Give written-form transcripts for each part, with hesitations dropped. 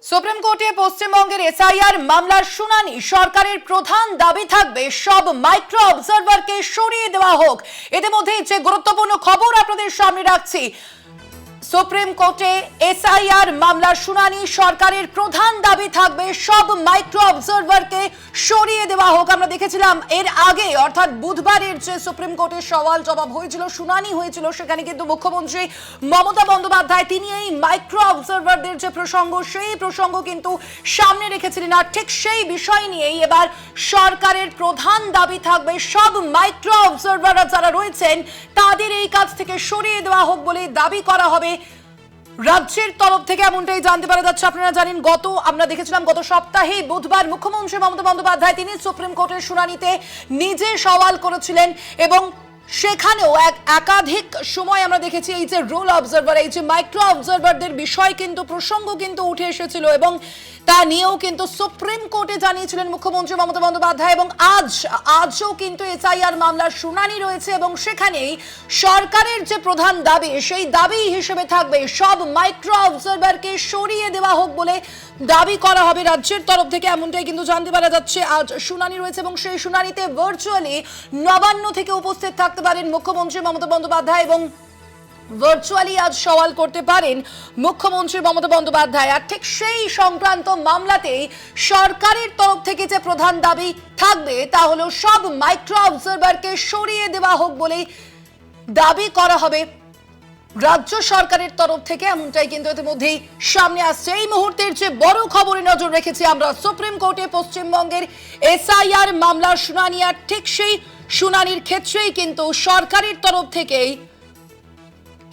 Supreme কোর্টে পশ্চিমবঙ্গের SIR মামলার শুনানি। সরকারের প্রধান দাবি থাকবে সব মাইক্রো অবজারভারকে সরিয়ে দেওয়া হোক। ইতিমধ্যে যে গুরুত্বপূর্ণ খবর আপনাদের সামনে রাখছি, সুপ্রিম কোর্টে এসআইআর মামলার শুনানি। সরকারের প্রধান দাবি থাকবে সব মাইক্রো অবজারভারকে সরিয়ে দেওয়া হোক। আমরা দেখেছিলাম এর আগে অর্থাৎ বুধবারের যে সুপ্রিম কোর্টের সওয়াল জবাব হয়েছিল, শুনানি হয়েছিল, সেখানে কিন্তু মুখ্যমন্ত্রী মমতা বন্দ্যোপাধ্যায় তিনি এই মাইক্রো অবজারভারদের যে প্রসঙ্গ, সেই প্রসঙ্গ কিন্তু সামনে রেখেছিলেন। আর ঠিক সেই বিষয় নিয়েই এবার সরকারের প্রধান দাবি থাকবে সব মাইক্রো অবজারভাররা যারা রয়েছেন তাদের এই কাজ থেকে সরিয়ে দেওয়া হোক বলে দাবি করা হবে রাজ্যের তরফ থেকে, এমনটাই জানতে পারা যাচ্ছে। আপনারা জানেন আমরা দেখেছিলাম গত সপ্তাহে বুধবার মুখ্যমন্ত্রী মমতা বন্দ্যোপাধ্যায় তিনি সুপ্রিম কোর্টের শুনানিতে নিজে সওয়াল করেছিলেন এবং সেখানেও একাধিক সময় আমরা দেখেছি এই যে রোল অবজারভার, এই যে মাইক্রো অবজারভারদের বিষয় কিন্তু প্রসঙ্গ কিন্তু উঠে এসেছিল এবং তা নিয়েও কিন্তু সুপ্রিম কোর্টে জানিয়েছিলেন মুখ্যমন্ত্রী মমতা বন্দ্যোপাধ্যায়। এবং আজও কিন্তু এসআইআর মামলার শুনানি রয়েছে এবং সেখানেই সরকারের যে প্রধান দাবি, সেই দাবি হিসেবে থাকবে সব মাইক্রো অবজারভারকে সরিয়ে দেওয়া হোক বলে দাবি করা হবে রাজ্যের তরফ থেকে, এমনটাই কিন্তু জানতে পারা যাচ্ছে। আজ শুনানি রয়েছে এবং সেই শুনানিতে ভার্চুয়ালি নবান্ন থেকে উপস্থিত থাকতে পারেন মুখ্যমন্ত্রী মমতা বন্দ্যোপাধ্যায় এবং ভার্চুয়ালি আজ সওয়াল করতে পারেন মুখ্যমন্ত্রী মমতা বন্দ্যোপাধ্যায়। আর ঠিক সেই সংক্রান্ত মামলাতেই সরকারের তরফ থেকে যে প্রধান দাবি থাকবে তা হলো সব মাইক্রো অবজারভারকে সরিয়ে দেওয়া হোক বলে দাবি করা হবে রাজ্য সরকারের তরফ থেকে, এমনটাই কিন্তু ইতিমধ্যেই সামনে আসছে। এই মুহূর্তের যে বড় খবরে নজর রেখেছি আমরা, সুপ্রিম কোর্টে পশ্চিমবঙ্গের এসআইআর মামলার শুনানি। আর ঠিক সেই শুনানির ক্ষেত্রেই কিন্তু সরকারের তরফ থেকেই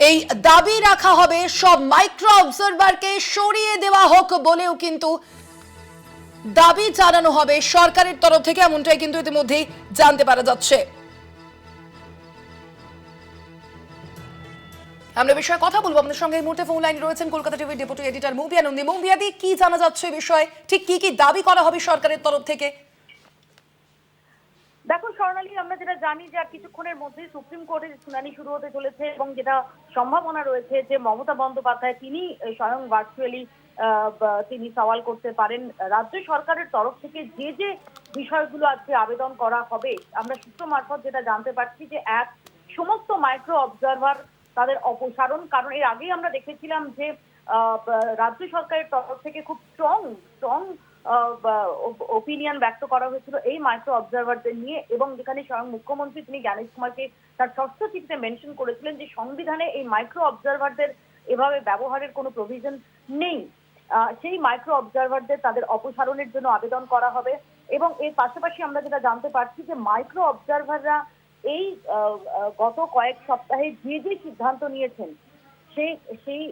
এই দাবি রাখা হবে সব মাইক্রো অবজারভারকে সরিয়ে দেওয়া হোক বলেও কিন্তু দাবি জানানো হবে সরকারের তরফ থেকে, এমনটাই কিন্তু ইতিমধ্যেই জানতে পারা যাচ্ছে। আমরা বিষয়ে কথা বলবো, আপনাদের সঙ্গে এই মুহূর্তে ফোন লাইনে রয়েছেন কলকাতা টিভির ডেপুটি এডিটর মুবিয়া নন্দী। মুবিয়াদি, কি জানা যাচ্ছে বিষয়, ঠিক কি কি দাবি করা হবে সরকারের তরফ থেকে? দেখো স্বর্ণালী, আমরা যেটা জানি যে কিছুক্ষণের মধ্যেই সুপ্রিম কোর্টের শুনানি শুরু হতে চলেছে এবং যেটা সম্ভাবনা রয়েছে যে মমতা বন্দ্যোপাধ্যায় তিনি স্বয়ং ভার্চুয়ালি তিনি সওয়াল করতে পারেন রাজ্য সরকারের তরফ থেকে যে যে বিষয়গুলো আজকে আবেদন করা হবে। আমরা সূত্র মারফত যেটা জানতে পারছি যে সমস্ত মাইক্রো অবজারভার তাদের অপসারণ, কারণ এর আগেই আমরা দেখেছিলাম যে রাজ্য সরকারের তরফ থেকে খুব স্ট্রং ওপিনিয়ন ব্যক্ত করা হয়েছিল এই মাইক্রো অবজারভারদের নিয়ে এবং যেখানে স্বয়ং মুখ্যমন্ত্রী তিনি জ্ঞানেশ কুমারকে তার ষষ্ঠ চিঠিতে মেনশন করেছিলেন যে সংবিধানে এই মাইক্রো অবজারভারদের এভাবে ব্যবহারের কোনো প্রভিশন নেই। সেই মাইক্রো অবজারভারদের তাদের অপসারণের জন্য আবেদন করা হবে এবং এর পাশাপাশি আমরা যেটা জানতে পারছি যে মাইক্রো অবজারভাররা এই গত কয়েক সপ্তাহে যে যে সিদ্ধান্ত নিয়েছেন সেই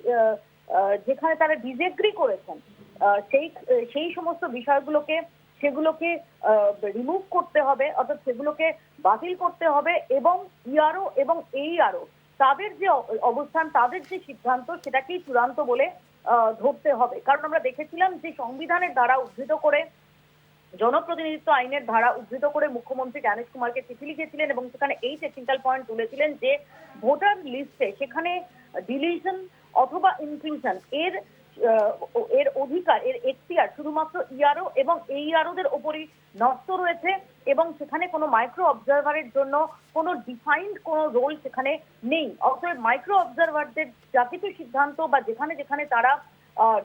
যেখানে তারা ডিসএগ্রি করেছেন সেই সমস্ত বিষয়গুলোকে সেগুলোকে রিমুভ করতে হবে, অর্থাৎ সেগুলোকে বাতিল করতে হবে এবং ইআরও এবং এইআরও তাদের যে অবস্থান, তাদের যে সিদ্ধান্ত সেটাকেই চূড়ান্ত বলে ধরতে হবে। কারণ আমরা দেখেছিলাম যে সংবিধানের দ্বারা উদ্ধৃত করে, জনপ্রতিনিধিত্ব আইনের ধারা উদ্ধৃত করে মুখ্যমন্ত্রী জ্ঞানেশ কুমারকে চিঠি লিখেছিলেন এবং সেখানে এই টেকনিক্যাল পয়েন্ট তুলেছিলেন যে ভোটার লিস্টে সেখানে ডিলিশন অথবা ইনক্লুশন এর অধিকার, এর এখতিয়ার শুধুমাত্র ইআরও এবং এইআরওদের ওপরই ন্যস্ত রয়েছে এবং সেখানে কোনো মাইক্রো অবজারভারের জন্য কোনো ডিফাইন্ড কোনো রোল সেখানে নেই। অতএব মাইক্রো অবজারভারদের যা কিছু সিদ্ধান্ত বা যেখানে যেখানে তারা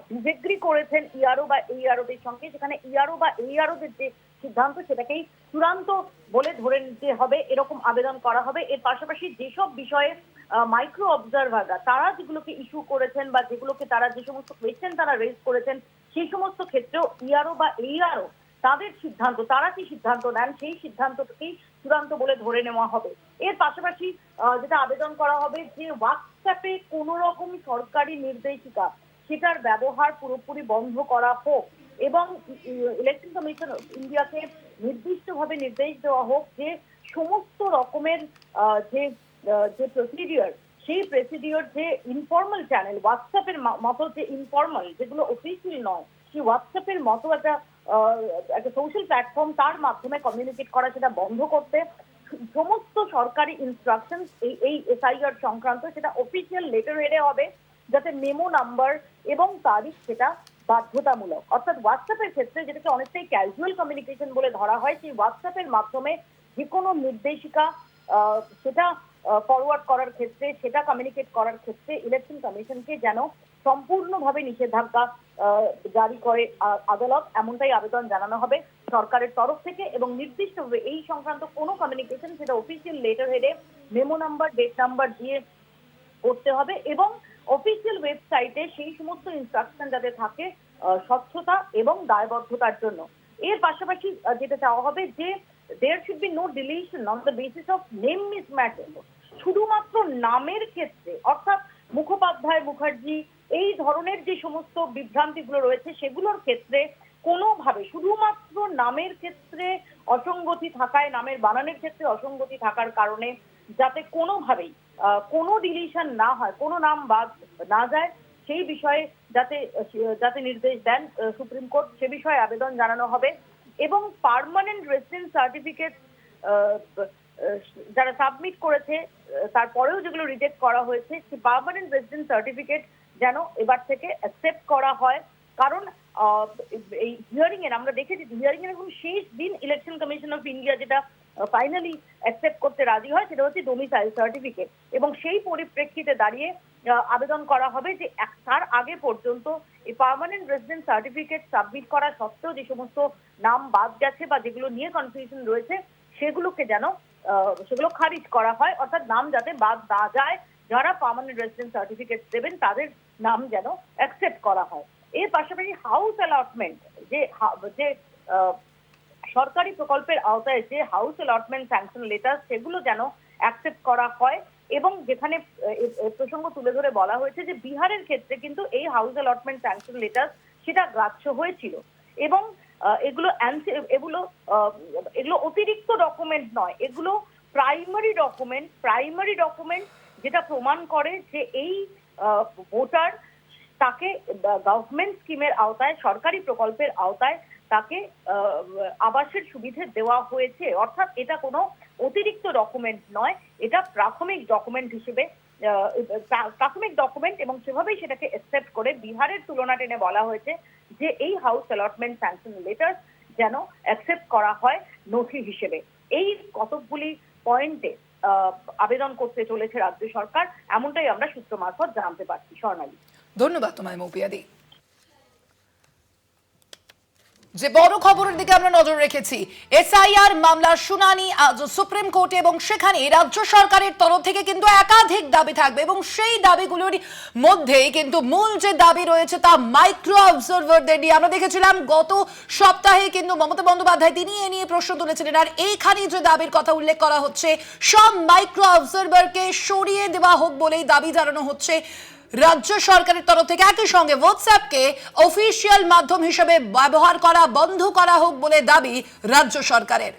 ডিসএগ্রি করেছেন ইআরও বা এইআরওদের সঙ্গে, সেখানে ইআরও বা এইআরওদের যে সিদ্ধান্ত সেটাকেই চূড়ান্ত বলে ধরে নিতে হবে, এরকম আবেদন করা হবে। এর পাশাপাশি যেসব বিষয়ে মাইক্রো অবজারভাররা তারা যেগুলোকে ইস্যু করেছেন বা যেগুলোকে তারা যে সমস্ত কোয়েশ্চেন তারা রেজ করেছেন সেই সমস্ত ক্ষেত্রেও ইআরও বা এইআরও তাদের সিদ্ধান্ত, তারা কি সিদ্ধান্ত নেন সেই সিদ্ধান্তটাকেই চূড়ান্ত বলে ধরে নেওয়া হবে। এর পাশাপাশি যেটা আবেদন করা হবে যে হোয়াটসঅ্যাপে কোনো রকম সরকারি নির্দেশিকা সেটার ব্যবহার পুরোপুরি বন্ধ করা হোক এবং ইলেকশন কমিশন অফ ইন্ডিয়াকে নির্দিষ্টভাবে নির্দেশ দেওয়া হোক যে সমস্ত রকমের যে প্রসিডিওর, সেই প্রসিডিওর যে ইনফর্মাল চ্যানেল, হোয়াটসঅ্যাপের মতো যে ইনফর্মাল যেগুলো অফিসিয়াল নয়, সেই হোয়াটসঅ্যাপের মতো একটা সোশ্যাল প্ল্যাটফর্ম তার মাধ্যমে কমিউনিকেট করা সেটা বন্ধ করতে, সমস্ত সরকারি ইনস্ট্রাকশন এই এসআইআর সংক্রান্ত সেটা অফিসিয়াল লেটার হেডে হবে, যাতে মেমো নাম্বার এবং তারিখ সেটা বাধ্যতামূলক। অর্থাৎ হোয়াটসঅ্যাপের ক্ষেত্রে যেটাকে অনেকটাই ক্যাজুয়াল কমিউনিকেশন বলে ধরা হয়, সেই হোয়াটসঅ্যাপের মাধ্যমে যে কোনো নির্দেশিকা সেটা ফরওয়ার্ড করার ক্ষেত্রে, সেটা কমিউনিকেট করার ক্ষেত্রে ইলেকশন কমিশনকে যেন সম্পূর্ণভাবে নিষেধাজ্ঞা জারি করে আদালত, এমনটাই আবেদন জানানো হবে সরকারের তরফ থেকে। এবং নির্দিষ্টভাবে এই সংক্রান্ত কোনো কমিউনিকেশন সেটা অফিসিয়াল লেটার হেডে মেমো নাম্বার, ডেট নাম্বার দিয়ে করতে হবে এবং অফিসিয়াল ওয়েবসাইটে সেই সমস্ত ইনস্ট্রাকশন যাতে থাকে স্বচ্ছতা এবং দায়বদ্ধতার জন্য। এর পাশাপাশি যেটা চাওয়া হবে যে there should be no deletion on the basis of name mismatch. শুধুমাত্র নামের ক্ষেত্রে, অর্থাৎ মুখোপাধ্যায়, মুখার্জি এই ধরনের যে সমস্ত বিভ্রান্তিগুলো রয়েছে সেগুলোর ক্ষেত্রে কোনোভাবে, শুধুমাত্র নামের ক্ষেত্রে অসঙ্গতি থাকায়, নামের বানানের ক্ষেত্রে অসঙ্গতি থাকার কারণে যাতে কোনোভাবেই কোনো ডিলিশন না হয়, কোনো নাম বাদ না যায়, সেই বিষয়ে যাতে নির্দেশ দেন সুপ্রিম কোর্ট, সে বিষয়ে আবেদন জানানো হবে। এবং পার্মানেন্ট রেসিডেন্স সার্টিফিকেট যারা সাবমিট করেছে তারপরেও যেগুলো রিজেক্ট করা হয়েছে, সেই পার্মানেন্ট রেসিডেন্স সার্টিফিকেট যেন এবার থেকে অ্যাকসেপ্ট করা হয়। কারণ এই হিয়ারিং এর আমরা দেখেছি, হিয়ারিং এর এখন শেষ দিন ইলেকশন কমিশন অফ ইন্ডিয়া যেটা ফাইনালি অ্যাকসেপ্ট করতে রাজি হয় সেটা হচ্ছে ডোমিসাইল সার্টিফিকেট। এবং সেই পরিপ্রেক্ষিতে দাঁড়িয়ে আবেদন করা হবে যে তার আগে পর্যন্ত এই পার্মানেন্ট রেসিডেন্স সার্টিফিকেট সাবমিট করা সত্ত্বেও যে সমস্ত নাম বাদ গেছে বা যেগুলো নিয়ে কনফিউশন রয়েছে সেগুলোকে যেন সেগুলো খারিজ করা হয়। অর্থাৎ নাম যাতে বাদ না যায়, যারা পার্মানেন্ট রেসিডেন্স সার্টিফিকেট দেবেন তাদের নাম যেন অ্যাকসেপ্ট করা হয়। এর পাশাপাশি হাউস অ্যালটমেন্ট, যে সরকারি প্রকল্পের আওতায় যে হাউস অ্যালটমেন্ট স্যাংশন লেটার, সেগুলো যেন অ্যাকসেপ্ট করা হয়। এবং যেখানে প্রসঙ্গ তুলে ধরে বলা হয়েছে যে বিহারের ক্ষেত্রে কিন্তু এই হাউস অ্যালটমেন্ট স্যাংশন লেটার সেটা গ্রাহ্য হয়েছিল এবং এগুলো অতিরিক্ত ডকুমেন্ট নয়, এগুলো প্রাইমারি ডকুমেন্ট যেটা প্রমাণ করে যে এই ভোটার তাকে গভর্নমেন্ট স্কিমের আওতায়, সরকারি প্রকল্পের আওতায় তাকে আবাসের সুবিধা দেওয়া হয়েছে। অর্থাৎ এটা কোনো অতিরিক্ত ডকুমেন্ট নয়, এটা প্রাথমিক ডকুমেন্ট হিসেবে এবং সেভাবেই সেটাকে অ্যাকসেপ্ট করে বিহারের তুলনা টেনে বলা হয়েছে যে এই হাউস অ্যালটমেন্ট স্যাংশন লেটার যেন অ্যাকসেপ্ট করা হয় নথি হিসেবে। এই কতকগুলি পয়েন্টে আবেদন করতে চলেছে রাজ্য সরকার, এমনটাই আমরা সূত্র মারফত জানতে পারছি। স্বর্ণালী, ধন্যবাদ তোমায় মৌপিয়াদি। যে বড় খবরের দিকে আমরা নজর রেখেছি, এসআইআর মামলার শুনানি আজ সুপ্রিম কোর্টে এবং সেখানে রাজ্য সরকারের তরফ থেকে কিন্তু একাধিক দাবি থাকবে এবং সেই দাবিগুলোর মধ্যেই কিন্তু মূল যে দাবি রয়েছে তা মাইক্রো অবজারভারদের নিয়ে। আমরা দেখেছিলাম গত সপ্তাহে কিন্তু মমতা বন্দ্যোপাধ্যায় তিনি এ নিয়ে প্রশ্ন তুলেছিলেন, আর এইখানে যে দাবির কথা উল্লেখ করা হচ্ছে সব মাইক্রো অবজারভারকে সরিয়ে দেওয়া হোক বলেই দাবি জানানো হচ্ছে রাজ্য সরকারের তরফ থেকে। একই সঙ্গে হোয়াটসঅ্যাপকে অফিসিয়াল মাধ্যম হিসেবে ব্যবহার করা বন্ধ করা হোক বলে দাবি রাজ্য সরকারের।